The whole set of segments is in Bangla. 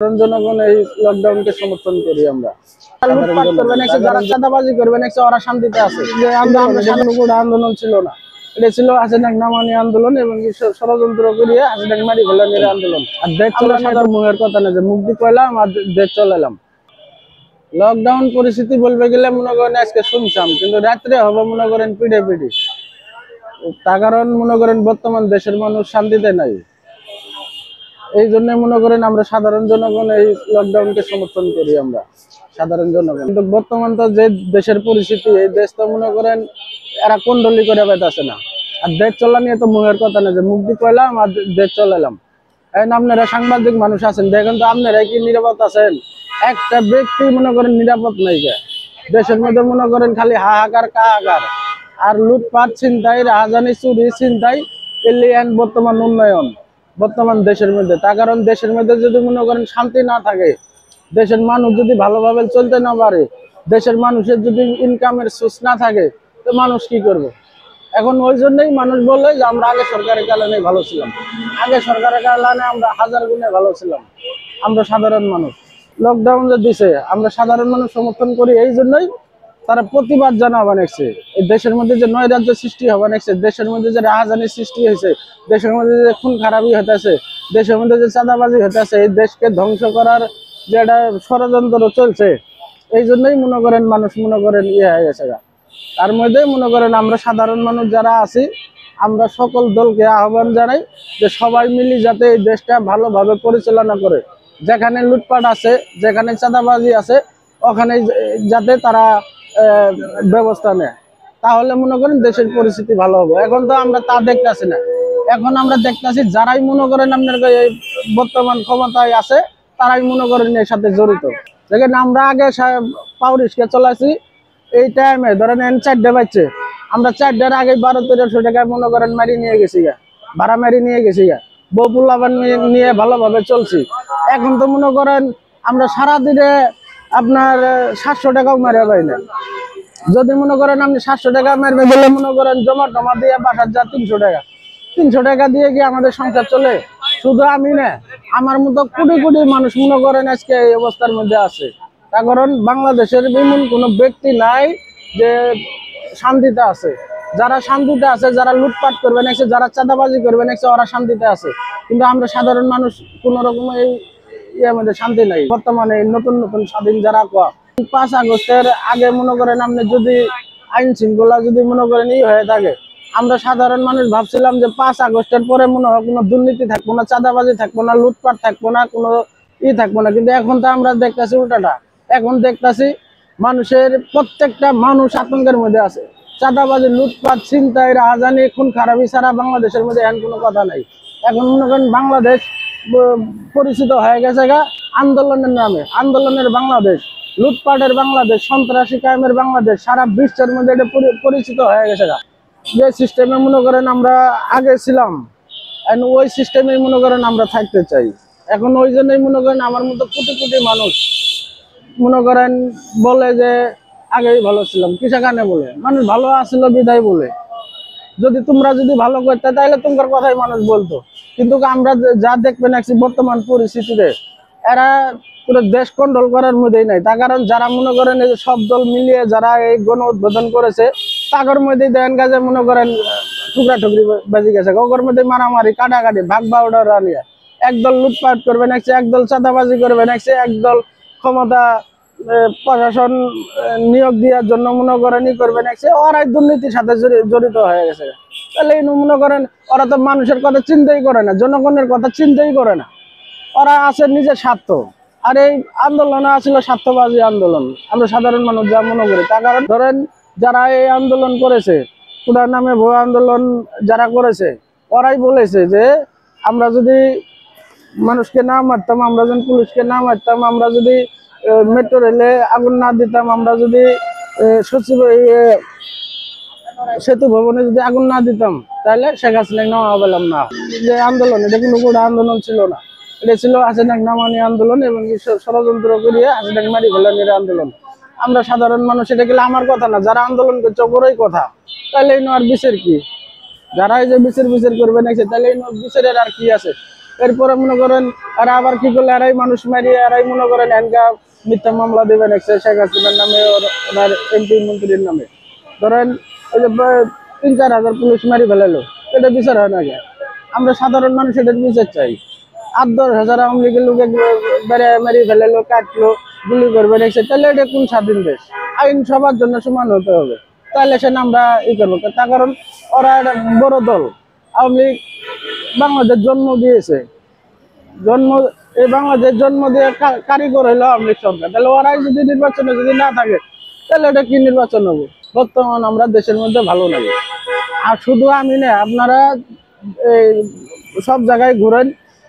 জনগণ এই লকডাউনকে সমর্থন করি আমরা। লুটপাট করবেন, যারা চাঁদাবাজি করবেন ওরা শান্তিতে আছে। যে আন্দোলন ছিল না, এটা ছিল হাসিনাক নামানি আন্দোলন এবং ষড়যন্ত্র করিয়ে হাসিনাক মারি ফেলানোর আন্দোলন। আর দেশ চলার মুখের কথা না যে মুক্তি কইলাম আর দেশ চলালাম। লকডাউন পরিস্থিতি বলবে গেলে মনে করেন আজকে শুনছাম, কিন্তু রাত্রে হবে মনে করেন পিঠে পিঠি। তার কারণ মনে করেন বর্তমান দেশের মানুষ শান্তিতে নাই। এই জন্য মনে করেন আমরা সাধারণ জনগণ এই লকডাউনকে সমর্থন করি আমরা, সাধারণ জনগণ। কিন্তু বর্তমান তো যে দেশের পরিস্থিতি, এই দেশ তো মনে করেন এরা কুণ্ডলি করে বেঁধেছে না। আর দেশ চলা নিয়ে তো মুখের কথা না যে মুক্তি কইলাম আর দেশ চলালাম। এখন আপনারা সাংবাদিক মানুষ আছেন, দেখেন তো আপনারা কি নিরাপদ আছেন? একটা ব্যক্তি মনে করেন নিরাপদ নাই। দেশের মধ্যে মনে করেন খালি হাহাকার কাহাকার আর লুটপাট ছিনতাই রাহাজানি চুরি ছিনতাই এলিয়ান বর্তমান উন্নয়ন বর্তমান দেশের মধ্যে। তার কারণ দেশের মধ্যে যদি মনে করেন শান্তি না থাকে, দেশের মানুষ যদি ভালোভাবে চলতে না পারে, দেশের মানুষের যদি ইনকামের সোর্স না থাকে, তো মানুষ কি করবে? এখন ওই জন্যই মানুষ বলে যে আমরা আগে সরকারের কারণে ভালো ছিলাম, আগে সরকারের কারণে আমরা হাজার গুণে ভালো ছিলাম। আমরা সাধারণ মানুষ লকডাউন যে দিছে আমরা সাধারণ মানুষ সমর্থন করি। এই জন্যই তারা প্রতিবাদ জানাবা নেছে। এই দেশের মধ্যে যে নৈরাজ্য সৃষ্টি হওয়া নেছে, দেশের মধ্যে যে রাহাজানির সৃষ্টি হয়েছে, দেশের মধ্যে যে খুন খারাপি হতেছে, দেশের মধ্যে যে চাঁদাবাজি হতেছে, এই দেশকে ধ্বংস করার যে একটা ষড়যন্ত্র চলছে, এই জন্যই মনে করেন মানুষ মনে করেন হয়ে গেছে। তার মধ্যে মনে করেন আমরা সাধারণ মানুষ যারা আছি, আমরা সকল দলকে আহ্বান জানাই যে সবাই মিলে যাতে এই দেশটা ভালোভাবে পরিচালনা করে। যেখানে লুটপাট আছে, যেখানে চাঁদাবাজি আছে, ওখানে যাতে তারা ব্যবস্থা নেয়, তাহলে মনে করেন দেশের পরিস্থিতি ভালো হবে। এখন তো আমরা তা দেখতেছি না। এখন আমরা দেখতেছি যারাই মনে করেন আপনার বর্তমান ক্ষমতায় আছে, তারাই মনে করেন এর সাথে জড়িত। দেখেন আমরা আগে পাউরিশকে চলাইছি, এই টাইমে ধরেন 4টে বাজছে, আমরা 4টার আগে 1200-1300 টাকা মনে করেন মারি নিয়ে গেছি গা, ভাড়া মারি নিয়ে গেছি গা, বপুলাবান নিয়ে ভালোভাবে চলছি। এখন তো মনে করেন আমরা সারাদিনে আপনার 700 টাকাও মারা পাই না। যদি মনে করেন আপনি 700 টাকা মারবে গেলে মনে করেন জমা দিয়ে বাসার যা 300 টাকা দিয়ে কি আমাদের সংসার চলে? শুধু আমি না, আমার মতো কোটি কোটি মানুষ মনে করেন আজকে এই অবস্থার মধ্যে আছে। তার কারণ বাংলাদেশের এমন কোনো ব্যক্তি নাই যে শান্তিতে আছে। যারা শান্তিতে আছে, যারা লুটপাট করবে না, যারা চাঁদাবাজি করবে না, ওরা শান্তিতে আছে। কিন্তু আমরা সাধারণ মানুষ কোন রকম এই আমাদের শান্তি নাই। বর্তমানে নতুন নতুন স্বাধীন যারা 5 আগস্টের আগে মনে করেন আপনি যদি আইন শৃঙ্খলা যদি মনে করেন হয়ে থাকে, আমরা সাধারণ মানুষ ভাবছিলাম যে 5 আগস্টের পরে মনে হয় কোনো দুর্নীতি থাকবো না, চাঁদাবাজি থাকবো না, লুটপাট থাকবো না, কোনো থাকবো না। কিন্তু এখন তো আমরা দেখতেছি উল্টাটা। এখন দেখতেছি মানুষের প্রত্যেকটা মানুষ আতঙ্কের মধ্যে আছে। চাঁদাবাজি, লুটপাট, ছিনতাই, রাহাজানি, খুন খারাপি ছাড়া বাংলাদেশের মধ্যে এখন কোনো কথা নাই। এখন মনে করেন বাংলাদেশ পরিচিত হয়ে গেছে আন্দোলনের নামে, আন্দোলনের বাংলাদেশ, লুটপাটের বাংলাদেশ, সন্ত্রাসী কায়েমের বাংলাদেশ, সারা বিশ্বের মধ্যে এটা পরিচিত হয়ে গেছে। যে সিস্টেমে মনে করেন আমরা আগে ছিলাম, ওই সিস্টেমে মনে করেন আমরা থাকতে চাই। এখন ওই জন্যই মনে করেন আমার মতো কোটি কোটি মানুষ মনে করেন বলে যে আগেই ভালো ছিলাম। কিসা কানে বলে? মানুষ ভালো আসছিল বিদায় বলে। যদি তোমরা যদি ভালো করতে তাহলে তোমার কথাই মানুষ বলতো। কিন্তু আমরা যা দেখবেন বর্তমান পরিস্থিতিতে এরা পুরো দেশ কন্ট্রোল করার মধ্যেই নাই। তার কারণ যারা মনে করেন এই সব দল মিলিয়ে যারা এই গণ উদ্বোধন করেছে, তাদের মধ্যেই দেন কাজে মনে করেন টুকরা টুকরি বেজে গেছে। ওর মধ্যে মারামারি, কাটাকাটি, ভাগ বাউডার নিয়ে একদল লুটপাট করবে নাকছে, একদল চাঁদাবাজি করবে নাকছে, একদল ক্ষমতা প্রশাসন নিয়োগ দেওয়ার জন্য মনে করেন করবে নাকছে, ওরাই দুর্নীতির সাথে জড়িত হয়ে গেছে। তাহলে এই মনে করেন ওরা তো মানুষের কথা চিন্তাই করে না, জনগণের কথা চিন্তাই করে না। ওরা আছে নিজের স্বার্থ। আর এই আন্দোলনে আসছিল স্বার্থবাদী আন্দোলন, আমরা সাধারণ মানুষ যা মনে করি। তার কারণ ধরেন যারা এই আন্দোলন করেছে, পুরার নামে ভুয়া আন্দোলন যারা করেছে, ওরাই বলেছে যে আমরা যদি মানুষকে না মারতাম, আমরা যদি পুলিশকে না মারতাম, আমরা যদি মেট্রো রেলে আগুন না দিতাম, আমরা যদি সচিব সেতু ভবনে যদি আগুন না দিতাম, তাহলে শেখ হাসিনা নেওয়া পেলাম না। যে আন্দোলন, এটা কিন্তু কোনো আন্দোলন ছিল না, এটা ছিল হাসিনাক নামানি আন্দোলন এবং ষড়যন্ত্র করিয়ে হাসিনাক মারি ফেলানোর আন্দোলন। আমরা সাধারণ মানুষ, এটা গেলে আমার কথা না, যারা আন্দোলন করছে ওপরই কথা। তাহলে আর বিচার কি? যারা এই যে বিচার করবে নাকি, তাহলে বিচারের আর কি আছে? এরপরে মনে করেন আর আবার কি করলে এরাই মানুষ মারিয়ে এরাই মনে করেন এনকা মিথ্যা মামলা দেবেন শেখ হাসিনার নামে ওনার এমপি মন্ত্রীর নামে। ধরেন ওই যে 3-4 হাজার পুলিশ মারি ফেলালো, এটা বিচার হয় না। আমরা সাধারণ মানুষ এটার বিচার চাই। 8-10 হাজার আওয়ামী লীগের লোকে বেড়ে মেরে ফেলালো, কাটলো, গুলি করবে দেখছে, তাহলে এটা কোন স্বাধীন দেশ? আইন সবার জন্য সমান হতে হবে, তাহলে সে আমরা ই করবো। তার কারণ ওরা একটা বড় দল। আওয়ামী লীগ বাংলাদেশ জন্ম দিয়েছে, এই বাংলাদেশ জন্ম দিয়ে কারিগর হইলো আওয়ামী লীগ সরকার। তাহলে ওরাই যদি নির্বাচনে যদি না থাকে, তাহলে এটা কি নির্বাচন হবে? বর্তমান আমরা দেশের মধ্যে ভালো লাগে। আর শুধু আমি না, আপনারা সব জায়গায় ঘুরেন,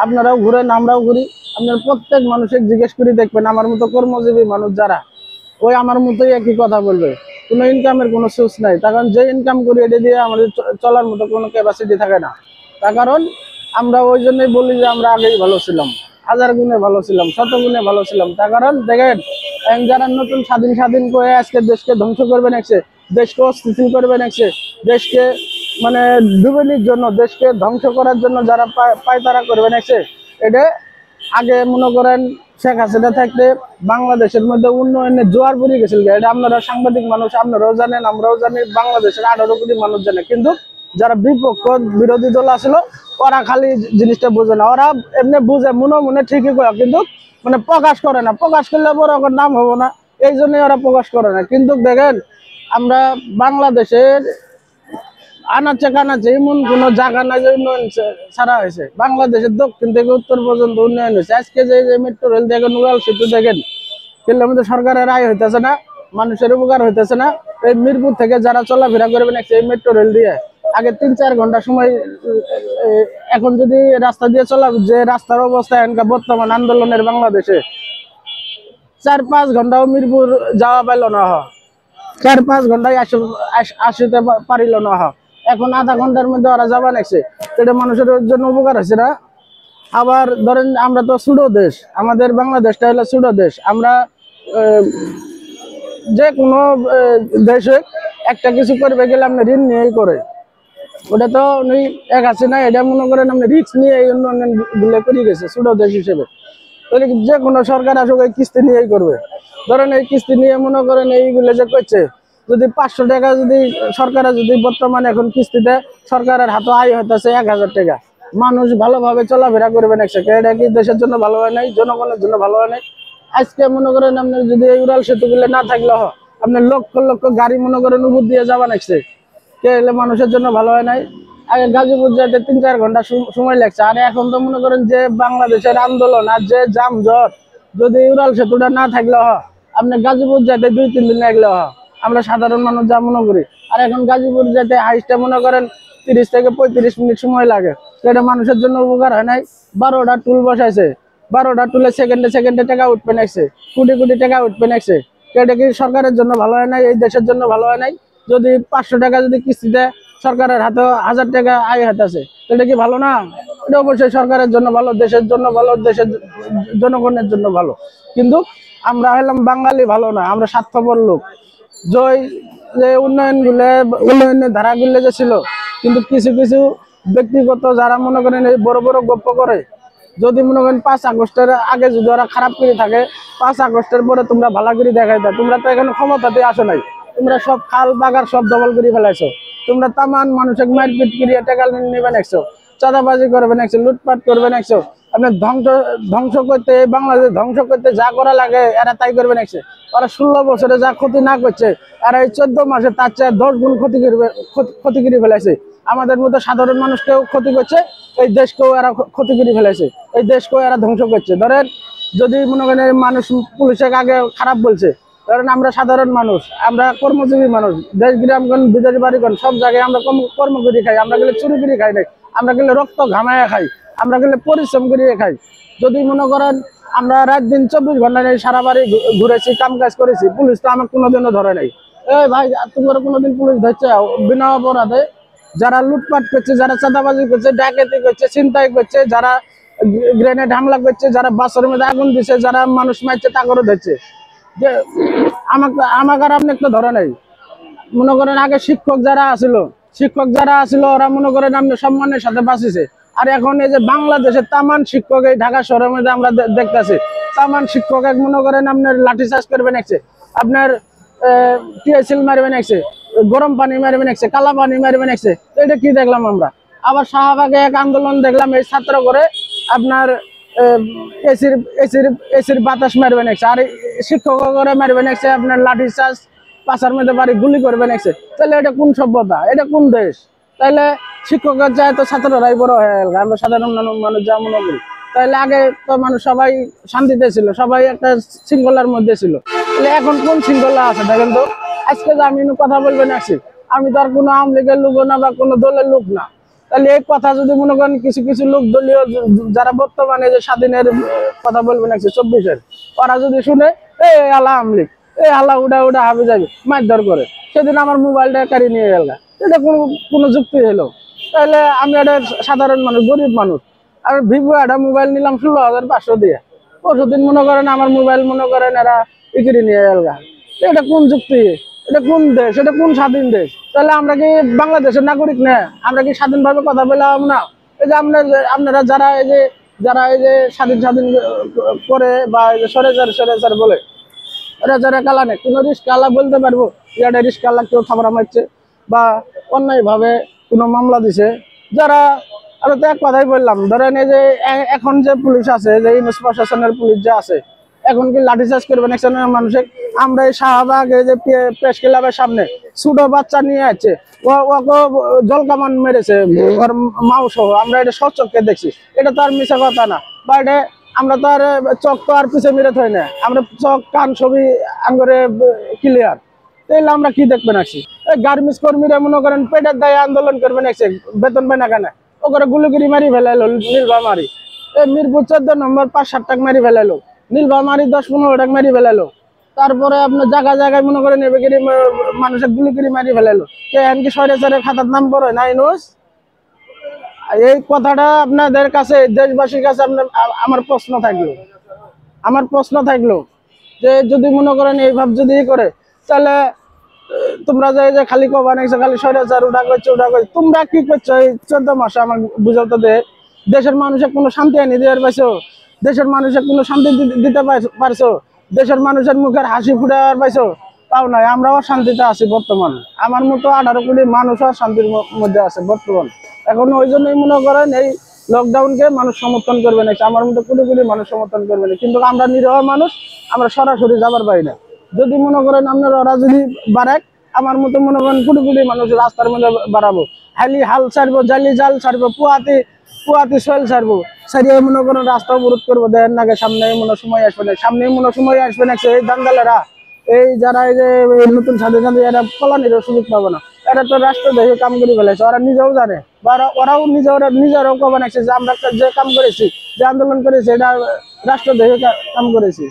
আপনারাও ঘুরেন, আমরাও ঘুরি। আপনার প্রত্যেক মানুষের জিজ্ঞেস করে দেখবেন, আমার মতো কর্মজীবী মানুষ যারা, ওই আমার মতোই একই কথা বলবে। কোনো ইনকামের কোনো সোর্স নাই, তার কারণ যে ইনকাম করি এটা দিয়ে আমাদের চলার মতো কোনো ক্যাপাসিটি থাকে না। তার কারণ আমরা ওই জন্যই বলি যে আমরা আগেই ভালো ছিলাম, 1000 গুণে ভালো ছিলাম, 100 গুণে ভালো ছিলাম। তার কারণ দেখেন, যারা নতুন স্বাধীন করে আজকে দেশকে ধ্বংস করবে নাকছে, দেশকে অস্থিতিশীল করবে নাকছে, দেশকে মানে ডুবেনির জন্য, দেশকে ধ্বংস করার জন্য যারা পায়তারা করবে নাকছে, এটা আগে মনে করেন শেখ হাসিনা থাকতে বাংলাদেশের মধ্যে উন্নয়নের জোয়ার পড়ে গেছিল। এটা আপনারা সাংবাদিক মানুষ, আপনারাও জানেন, আমরাও জানি, বাংলাদেশের 18 কোটি মানুষ জানে। কিন্তু যারা বিপক্ষ বিরোধী দল আসলো, ওরা খালি জিনিসটা বোঝে না। ওরা এমনি বুঝে, মনে মনে ঠিকই করে, কিন্তু মানে প্রকাশ করে না। প্রকাশ করলে বড় নাম হবো না, এই জন্যই ওরা প্রকাশ করে না। কিন্তু দেখেন, আমরা বাংলাদেশের আনাচে কানাচে এমন কোন জায়গা নাই যে উন্নয়ন ছাড়া হয়েছে। বাংলাদেশের দক্ষিণ থেকে উত্তর পর্যন্ত উন্নয়ন হয়েছে। আজকে যে মেট্রো রেল দেখেন, উড়াল সেতু দেখেন, কিন্তু মধ্যে সরকারের আয় হইতেছে না, মানুষের উপকার হইতেছে না। এই মিরপুর থেকে যারা চলাফেরা করবেন এই মেট্রো রেল দিয়ে, আগে 3-4 ঘন্টা সময়, এখন যদি রাস্তা দিয়ে চলা, যে রাস্তার অবস্থা এখনকার বর্তমান আন্দোলনের বাংলাদেশে, 4-5 ঘন্টাও মিরপুর যাওয়া পাইল না, 4-5 ঘন্টায় আসতে পারিল না। এখন আধা ঘন্টার মধ্যে ওরা যাবা নাকছে, এটা মানুষের জন্য উপকার হয়েছে না। আবার ধরেন, আমরা তো ছোট দেশ, আমাদের বাংলাদেশটা হলো ছোট দেশ। আমরা যে কোনো দেশে একটা কিছু করবে গেলে আপনি ঋণ নিয়েই করে, ওটা তো উনি এক আছে না, এটা মনে করেন আপনি রিস্ক নিয়ে এই উন্নয়ন গুলো করে গেছে ছোট দেশ হিসেবে। যে কোনো সরকার আসুক এই কিস্তি নিয়েই করবে। ধরেন এই কিস্তি নিয়ে মনে করেন এইগুলো যে করছে, যদি 500 টাকা যদি সরকারে যদি বর্তমানে এখন কিস্তিতে সরকারের হাতে আয় হইতেছে 1000 টাকা, মানুষ ভালোভাবে চলাফেরা করবে না। এটা কি দেশের জন্য ভালো হয় নাই? জনগণের জন্য ভালো হয় নাই? আজকে মনে করেন আপনার যদি এই উড়াল সেতুগুলো না থাকলে আপনার লক্ষ লক্ষ গাড়ি মনে করেন উপর দিয়ে যাবা নাকছে, কে এলে মানুষের জন্য ভালো হয় নাই? আগে গাজীপুর যেতে 3-4 ঘন্টা সময় লাগছে, আর এখন তো মনে করেন যে বাংলাদেশের আন্দোলন আর যে যানজট, যদি উড়াল সেতুটা না থাকলে আপনি গাজীপুর যেতে 2-3 দিন লাগলে আমরা সাধারণ মানুষ যা মনে করি। আর এখন গাজীপুর যেতে হাইস্টে মনে করেন 30 থেকে 35 মিনিট সময় লাগে, সেটা মানুষের জন্য উপকার হয় নাই। 12টা টুল বসাইছে, 12টা টুলে সেকেন্ডে টাকা উঠবে নাকছে, কোটি কোটি টাকা উঠবে নাকছে। এটা কি সরকারের জন্য ভালো হয় নাই? এই দেশের জন্য ভালো হয় নাই? যদি 500 টাকা যদি কিস্তিতে সরকারের হাতে 1000 টাকা আয় হইতেছে, এটা কি ভালো না? এটা অবশ্যই সরকারের জন্য ভালো, দেশের জন্য ভালো, দেশের জনগণের জন্য ভালো। কিন্তু আমরা হলাম বাঙালি ভালো না, আমরা স্বার্থপর লোক। যে উন্নয়নের ধারাগুলো যে ছিল, কিন্তু কিছু কিছু ব্যক্তিগত যারা মনে করেন এই বড় বড় গপ্প করে, যদি মনে করেন 5 আগস্টের আগে যদি ওরা খারাপ করে থাকে, 5 আগস্টের পরে তোমরা ভালো করে দেখাই দাও। তোমরা তো এখানে ক্ষমতাতে আসো নাই, তোমরা সব খাল বাগার সব দখল করে ফেলাইছো। তোমরা তামান মানুষের মারপিট করিয়ে টাকা নিবে নাকছো, চাঁদাবাজি করবে নাকছো, লুটপাট করবে নাকছো। আপনার ধ্বংস করতে, বাংলাদেশ ধ্বংস করতে যা করা লাগে এরা তাই করবে নাকছে। ওরা 16 বছরে যা ক্ষতি না করছে, আর এই 14 মাসে তার চেয়ে 10 গুণ ক্ষতি করে ফেলাইছে। আমাদের মতো সাধারণ মানুষকেও ক্ষতি করছে, এই দেশকেও এরা ক্ষতি করে ফেলেছে, এই দেশকেও এরা ধ্বংস করছে। ধরেন, যদি মনে করেন মানুষ পুলিশের আগে খারাপ বলছে, ধরেন আমরা সাধারণ মানুষ, আমরা কর্মজীবী মানুষ, দেশ গ্রামগণ বিদেশ বাড়িগণ সব জায়গায় আমরা কর্ম করে খাই। আমরা গেলে চুরি করে খাই নাই, আমরা গেলে রক্ত ঘামায় খাই, আমরা গেলে পরিশ্রম করিয়ে খাই। যদি মনে করেন আমরা রাত দিন 24 ঘন্টা নেই সারা বাড়ি ঘুরেছি, কাম কাজ করেছি, পুলিশ তো আমার কোনোদিনও ধরে নাই। এই ভাই, তোমার কোনোদিন পুলিশ ধরছে বিনা অপরাধে? যারা লুটপাট করছে, যারা চাঁদাবাজি করছে, ডাকাতি করছে, ছিনতাই করছে, যারা গ্রেনেড হামলা করছে, যারা বাসের মধ্যে আগুন দিচ্ছে, যারা মানুষ মারছে, তা করে ধরছে। যে আমাকে আর আপনি একটু ধরে নাই। মনে করেন আগে শিক্ষক যারা আসিল, ওরা মনে করেন আপনি সম্মানের সাথে বাঁচিছে। আর এখন এই যে বাংলাদেশের তামান শিক্ষক এই ঢাকা শহরের মধ্যে আমরা দেখতেছি, তামান শিক্ষক এক মনে করেন আপনার লাঠি চার্জ করবে নাকছে, আপনার টিএসএল মারবে নাকছে, গরম পানি মারবে নাকছে, কালা পানি মারবে নাকছে। এটা কি দেখলাম আমরা? আবার শাহবাগে এক আন্দোলন দেখলাম, এই ছাত্র করে আপনার এসির বাতাস মারবে নাকছে, আর শিক্ষক করে মারবে নাকছে আপনার লাঠি চার্জ, পাশার মধ্যে বাড়ি গুলি করবে নাকছে। তাহলে এটা কোন সভ্যতা? এটা কোন দেশ? তাইলে শিক্ষকের যায় তো ছাত্ররাই বড় হয়ে গেল, আমরা সাধারণ মানুষ যা মনে করি। তাইলে আগে তো মানুষ সবাই শান্তিতে ছিল, সবাই একটা শৃঙ্খলার মধ্যে ছিল। তাহলে এখন কোন শৃঙ্খলা আছে দেখেন তো? আজকে যে আমি কথা বলবেন আসি, আমি তো আর কোনো আওয়ামী লীগের লোক না বা কোনো দলের লোক না। তাহলে এই কথা যদি মনে করেন কিছু কিছু লোক দলীয় যারা বর্তমানে যে স্বাধীনের কথা বলবেন আসছে 24-এর, ওরা যদি শুনে এই আল্লাহ আওয়ামী লীগ, এই আল্লাহ উড়া উড়া হাবি যাবে মারধর করে, সেদিন আমার মোবাইলটা কারি নিয়ে গেল, এটা কোনো যুক্তি হলো? তাহলে আমি একটা সাধারণ মানুষ, গরিব মানুষ, আর ভিভো একটা মোবাইল নিলাম 16,500 দিয়ে, পরশুদিন মনে করেন আমার মোবাইল মনে করেন এরা ইকিরি নিয়ে গেল। এটা কোন যুক্তি? এটা কোন দেশ? এটা কোন স্বাধীন দেশ? তাহলে আমরা কি বাংলাদেশের নাগরিক না? আমরা কি স্বাধীনভাবে কথা বললাম না? এই যে আপনারা যারা এই যে স্বাধীন করে বা সরেচার বলে, এরা যারা কালানে কোনো রিস্কালা বলতে পারবো এটা রিস্কালা কেউ থামড়া মারছে বা অন্যায় ভাবে কোনো মামলা দিছে? যারা আমি তো এক কথাই বললাম, ধরেন এই যে এখন যে পুলিশ আছে, যে ইউনিস প্রশাসনের পুলিশ যে আছে, এখন কি লাঠিচার্জ করবেন একজনের মানুষের? আমরা এই শাহবাগ এই যে প্রেস ক্লাবের সামনে ছোট বাচ্চা নিয়ে আছে, ওকে জল কামান মেরেছে ওর মাও সহ, আমরা এটা সচক্ষে দেখছি। এটা তো আর মিশা কথা না, বা এটা আমরা তো আর চোখ তো আর পিছিয়ে মেরে থাই না, আমরা চোখ কান সবই আঙ্গরে ক্লিয়ার। তাহলে আমরা কি দেখবেন আসি? গার্মেন্টস কর্মীরা মনে করেন পেটের দায়ে আন্দোলন করবেন আসছে, বেতন পায় না কেন, ওকে গুলিগুলি মারি ফেলাইলো নীলভামারি, এই মিরপুর 14 নম্বর 5-7 টাকা মারি ফেলাইলো, নীলভামারি 10-15 টাকা মারি ফেলাইলো। তারপরে আপনার জায়গায় মনে করেন এবেগিরি মানুষের গুলিগুলি মারি ফেলাইলো। কে এমনকি স্বৈরাচারের খাতার নাম পড়ে না ইনুস? এই কথাটা আপনাদের কাছে, দেশবাসীর কাছে আমার প্রশ্ন থাকলো যে যদি মনে করেন এইভাবে যদি করে, তাহলে তোমরা যে খালি কবা নাইছো, খালি স্বৈরাচার ওটা করছো, তোমরা কি করছো এই 14 মাসে? আমার বুঝাতে দে, দেশের মানুষের কোনো শান্তি আনি দিতে পারছো? দেশের মানুষের কোনো শান্তি দিতে পারছো? দেশের মানুষের মুখের হাসি ফুটাবার পাইছো? তাও নাই। আমরাও শান্তিতে আছি বর্তমান, আমার মতো 18 কোটি মানুষও শান্তির মধ্যে আছে বর্তমান। এখন ওই জন্যই মনে করেন এই লকডাউনকে মানুষ সমর্থন করবে না, আমার মতো কোটি কোটি মানুষ সমর্থন করবে না। কিন্তু আমরা নিরহ মানুষ, আমরা সরাসরি যাবার পাই না। যদি মনে করেন আপনার ওরা যদি বাড়াক, আমার মতো মনে করেন কোটি কোটি মানুষ রাস্তার মধ্যে বাড়াবো, হাল ছাড়বো, জাল ছাড়বো, পুয়াতি সোয়েল ছাড়বো, সারিয়ে মনে করেন রাস্তা অবরোধ করবো। দেন নাকি সামনে মনে সময় আসবে না এই দাঙ্গালেরা, এই যারা এই যে নতুন স্বাধীন এরা পলানির সুযোগ পাবো না। এরা তো রাষ্ট্র দেখে কাম করে ফেলেছে, ওরা নিজেও জানে, বা ওরাও নিজেরাও কবে নাকছে যে আমরা যে কাম করেছি, যে আন্দোলন করেছি, এটা রাষ্ট্র দেখে কাম করেছি।